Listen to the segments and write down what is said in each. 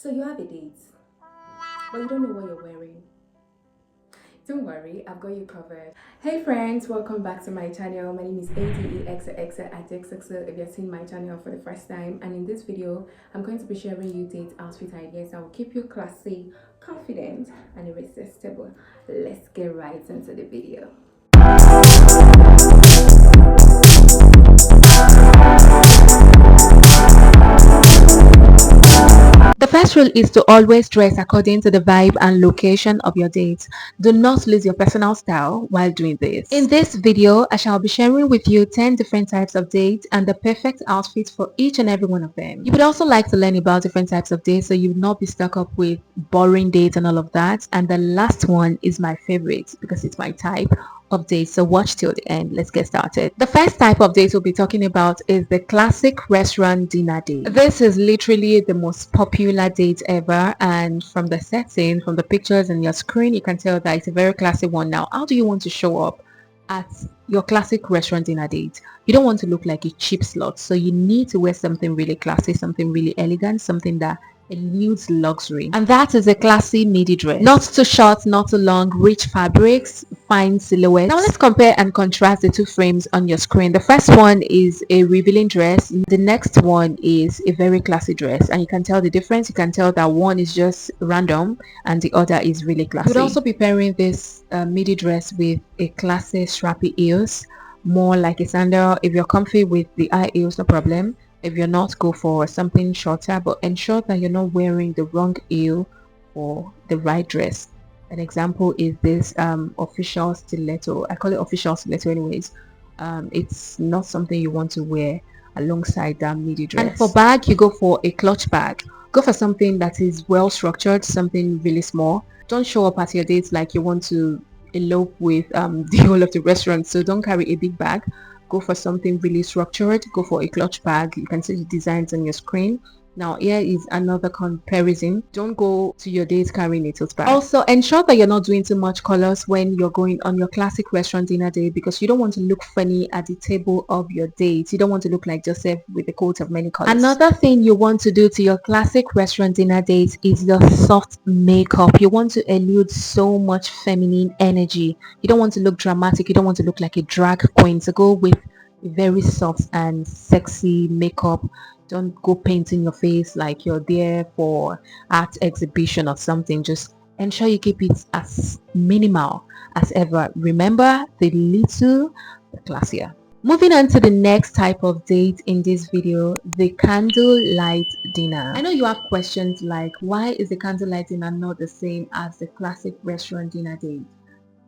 So you have a date, but you don't know what you're wearing. Don't worry, I've got you covered. Hey friends, welcome back to my channel. My name is ADEXAXA if you're seeing my channel for the first time. And in this video, I'm going to be sharing you date outfit ideas that will keep you classy, confident, and irresistible. Let's get right into the video. The first rule is to always dress according to the vibe and location of your date. Do not lose your personal style while doing this. In this video, I shall be sharing with you 10 different types of dates and the perfect outfit for each and every one of them. You would also like to learn about different types of dates so you will not be stuck up with boring dates and all of that. And the last one is my favorite because it's my type of dates. So watch till the end. Let's get started. The first type of date we'll be talking about is the classic restaurant dinner date. This is literally the most popular date ever, and from the setting, from the pictures and your screen, you can tell that it's a very classic one. Now, how do you want to show up at your classic restaurant dinner date? You don't want to look like a cheap slot, so you need to wear something really classy, something really elegant, something that eludes luxury, and that is a classy midi dress. Not too short, not too long, rich fabrics, fine silhouettes. Now let's compare and contrast the two frames on your screen. The first one is a revealing dress, the next one is a very classy dress, and you can tell the difference. You can tell that one is just random and the other is really classy. You would also be pairing this midi dress with a classy strappy heels, more like a sandal. If you're comfy with the high heels, no problem. If you're not, go for something shorter, but ensure that you're not wearing the wrong heel or the right dress. An example is this official stiletto. I call it official stiletto anyways. It's not something you want to wear alongside that midi dress. And for bag, you go for a clutch bag. Go for something that is well structured, something really small. Don't show up at your dates like you want to elope with the whole of the restaurant, so don't carry a big bag. Go for something really structured. Go for a clutch bag. You can see the designs on your screen. Now here is another comparison. Don't go to your date carrying a tote bag. Also ensure that you're not doing too much colors when you're going on your classic restaurant dinner date, because you don't want to look funny at the table of your date. You don't want to look like Joseph with a coat of many colors. Another thing you want to do to your classic restaurant dinner date is your soft makeup. You want to elude so much feminine energy. You don't want to look dramatic. You don't want to look like a drag queen. So go with very soft and sexy makeup. Don't go painting your face like you're there for art exhibition or something. Just ensure you keep it as minimal as ever. Remember, the little, the classier. Moving on to the next type of date in this video, the candlelight dinner. I know you have questions like, why is the candlelight dinner not the same as the classic restaurant dinner date?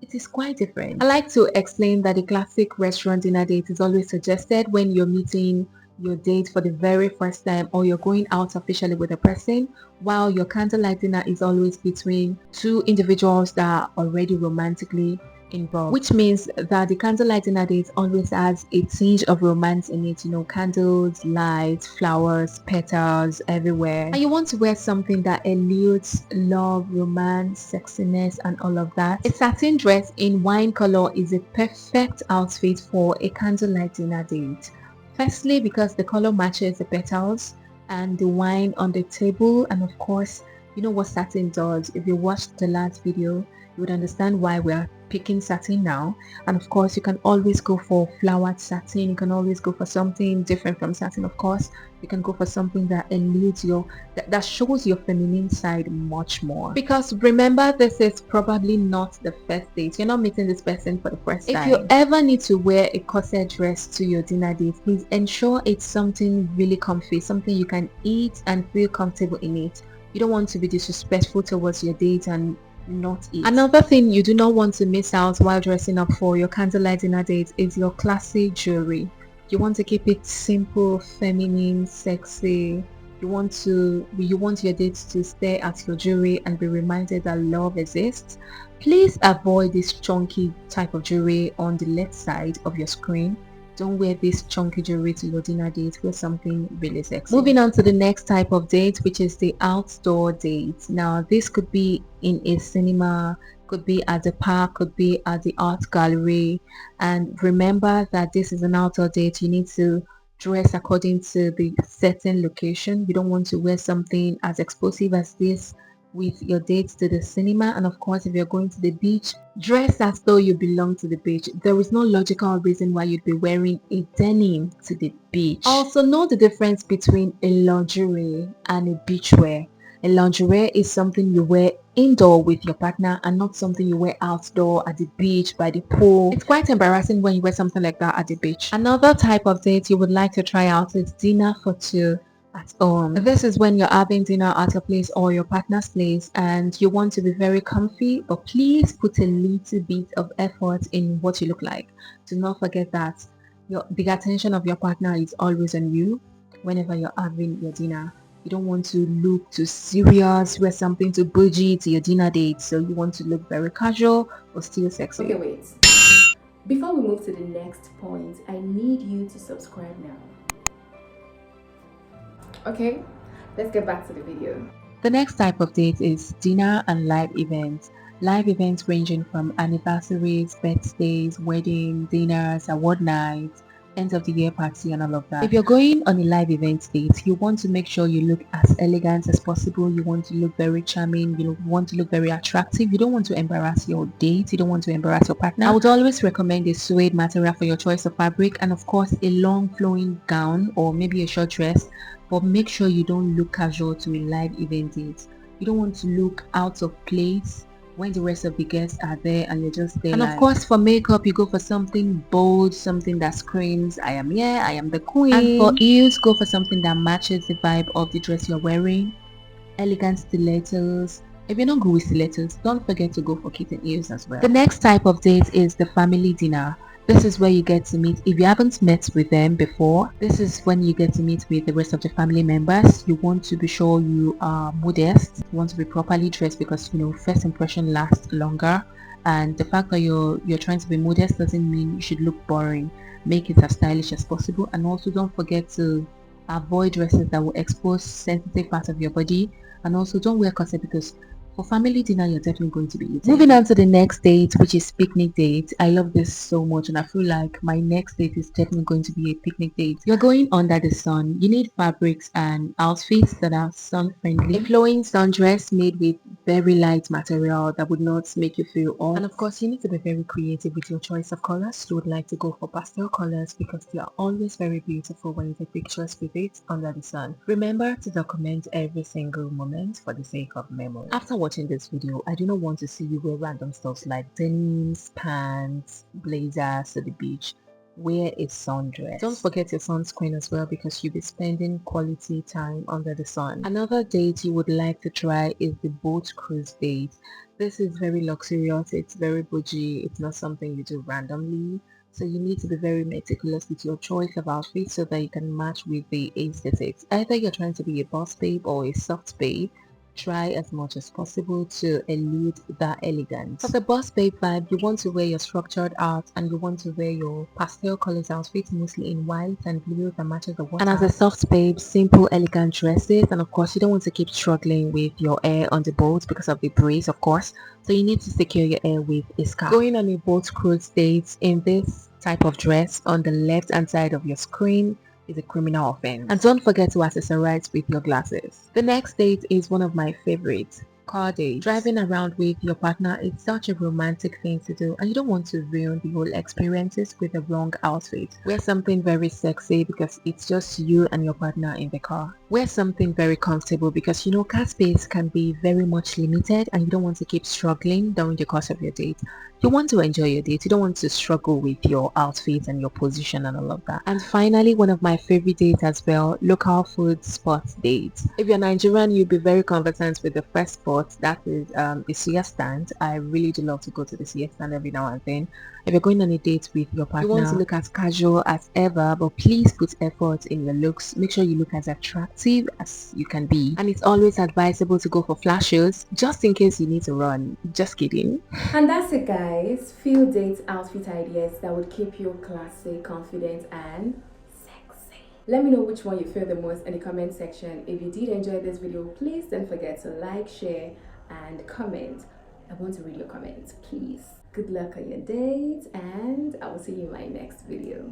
It is quite different. I like to explain that the classic restaurant dinner date is always suggested when you're meeting your date for the very first time or you're going out officially with a person, while your candlelight dinner is always between two individuals that are already romantically involved, which means that the candlelight dinner date always has a tinge of romance in it. You know, candles, lights, flowers, petals everywhere, and you want to wear something that eludes love, romance, sexiness, and all of that. A satin dress in wine color is a perfect outfit for a candlelight dinner date. Firstly, because the color matches the petals and the wine on the table, and of course, you know what satin does. If you watched the last video, you would understand why we are picking satin now. And of course, you can always go for flowered satin. You can always go for something different from satin. Of course, you can go for something that eludes your, that shows your feminine side much more. Because remember, this is probably not the first date. You're not meeting this person for the first time. If you ever need to wear a corset dress to your dinner date, please ensure it's something really comfy, something you can eat and feel comfortable in it. You don't want to be disrespectful towards your date and not eat. Another thing you do not want to miss out while dressing up for your candlelight dinner date is your classy jewelry. You want to keep it simple, feminine, sexy. You want your dates to stare at your jewelry and be reminded that love exists. Please avoid this chunky type of jewelry on the left side of your screen. Don't wear this chunky jewelry to your dinner date. Wear something really sexy. Moving on to the next type of date, which is the outdoor date. Now, this could be in a cinema, could be at the park, could be at the art gallery. And remember that this is an outdoor date. You need to dress according to the certain location. You don't want to wear something as explosive as this with your dates to the cinema. And of course, if you're going to the beach, dress as though you belong to the beach. There is no logical reason why you'd be wearing a denim to the beach. Also, know the difference between a lingerie and a beachwear. A lingerie is something you wear indoor with your partner and not something you wear outdoor at the beach, by the pool. It's quite embarrassing when you wear something like that at the beach. Another type of date you would like to try out is dinner for two at home. This is when you're having dinner at your place or your partner's place and you want to be very comfy, but please put a little bit of effort in what you look like. Do not forget that the attention of your partner is always on you whenever you're having your dinner. You don't want to look too serious, wear something too bougie to your dinner date. So you want to look very casual but still sexy. Okay, wait. Before we move to the next point, I need you to subscribe now. Okay, let's get back to the video. The next type of date is dinner and live events. Live events ranging from anniversaries, birthdays, weddings, dinners, award nights, end of the year party and all of that. If you're going on a live event date, you want to make sure you look as elegant as possible. You want to look very charming. You want to look very attractive. You don't want to embarrass your date. You don't want to embarrass your partner. I would always recommend a suede material for your choice of fabric and of course a long flowing gown or maybe a short dress, but make sure you don't look casual to a live event date. You don't want to look out of place when the rest of the guests are there and you're just there. And of course for makeup you go for something bold, something that screams I am here, I am the queen. And for heels, go for something that matches the vibe of the dress you're wearing. Elegant stilettos. If you're not good with stilettos, don't forget to go for kitten ears as well. The next type of date is the family dinner. This is where you get to meet, if you haven't met with them before, this is when you get to meet with the rest of the family members. You want to be sure you are modest. You want to be properly dressed because, first impression lasts longer. And the fact that you're trying to be modest doesn't mean you should look boring. Make it as stylish as possible. And also don't forget to avoid dresses that will expose sensitive parts of your body. And also don't wear corset because for family dinner, you're definitely going to be eating. Moving on to the next date, which is picnic date. I love this so much and I feel like my next date is definitely going to be a picnic date. You're going under the sun. You need fabrics and outfits that are sun friendly. A flowing sundress made with very light material that would not make you feel hot. And of course, you need to be very creative with your choice of colors. You would like to go for pastel colors because they are always very beautiful when you take pictures with it under the sun. Remember to document every single moment for the sake of memory. After watching this video, I do not want to see you wear random stuff like denims, pants, blazers to the beach. Wear a sundress. Don't forget your sunscreen as well because you'll be spending quality time under the sun. Another date you would like to try is the boat cruise date. This is very luxurious, it's very bougie, it's not something you do randomly. So you need to be very meticulous with your choice of outfits so that you can match with the aesthetics. Either you're trying to be a boss babe or a soft babe, try as much as possible to elude that elegance. For the boss babe vibe, you want to wear your structured art and you want to wear your pastel colors outfits mostly in white and blue that matches the water. And as a soft babe, simple elegant dresses, and of course you don't want to keep struggling with your hair on the boat because of the breeze, of course, so you need to secure your hair with a scarf. Going on a boat cruise date in this type of dress on the left hand side of your screen is a criminal offense. And don't forget to accessorize with your glasses. The next date is one of my favorites. Car date. Driving around with your partner is such a romantic thing to do and you don't want to ruin the whole experiences with the wrong outfit. Wear something very sexy because it's just you and your partner in the car. Wear something very comfortable because car space can be very much limited and you don't want to keep struggling during the course of your date. You want to enjoy your date. You don't want to struggle with your outfit and your position and all of that. And finally, one of my favorite dates as well, local food spot dates. If you're Nigerian, you'll be very conversant with the first spot, that is the suya stand. I really do love to go to the suya stand every now and then. If you're going on a date with your partner, you want to look as casual as ever, but please put effort in your looks. Make sure you look as attractive as you can be. And it's always advisable to go for flashes just in case you need to run. Just kidding. And that's it, guys. Few date outfit ideas that would keep you classy, confident, and sexy. Let me know which one you feel the most in the comment section. If you did enjoy this video, please don't forget to like, share, and comment. I want to read your comments, please. Good luck on your date, and I will see you in my next video.